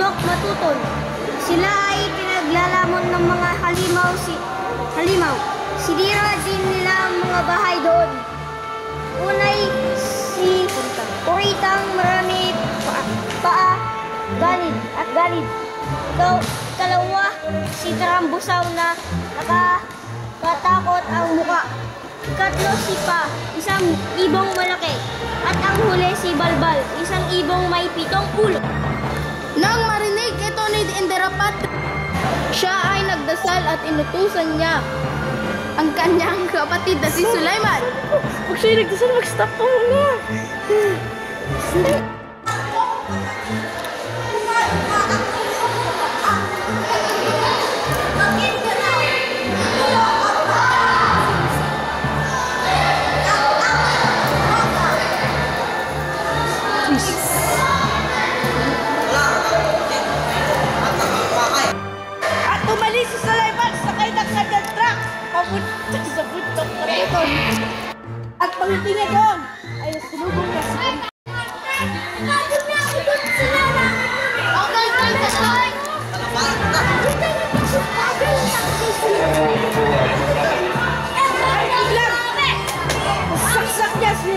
bundok Matuton. Sila ay pinaglalamon ng mga halimaw. Sinira din nila ang mga bahay doon. Unay si Kuritang marami paa, galid. Kalawa si Tarambusaw na nakakatakot ang muka. Ikatlo si Pa, isang ibong malaki. At ang huli si Balbal, isang ibong may 7 ulo. Nang marinig ito ni Indirapat, siya ay nagdasal at inutusan niya ang kanyang kapatid na si Sulaiman. Huwag siya nagdasal, mag-stop pa muna. At tumalis si Sulaiman sakay ng kanyang truck papunta sa bundok Matuton. At pagdating niya doon ay nasulubong niya si saksak niya si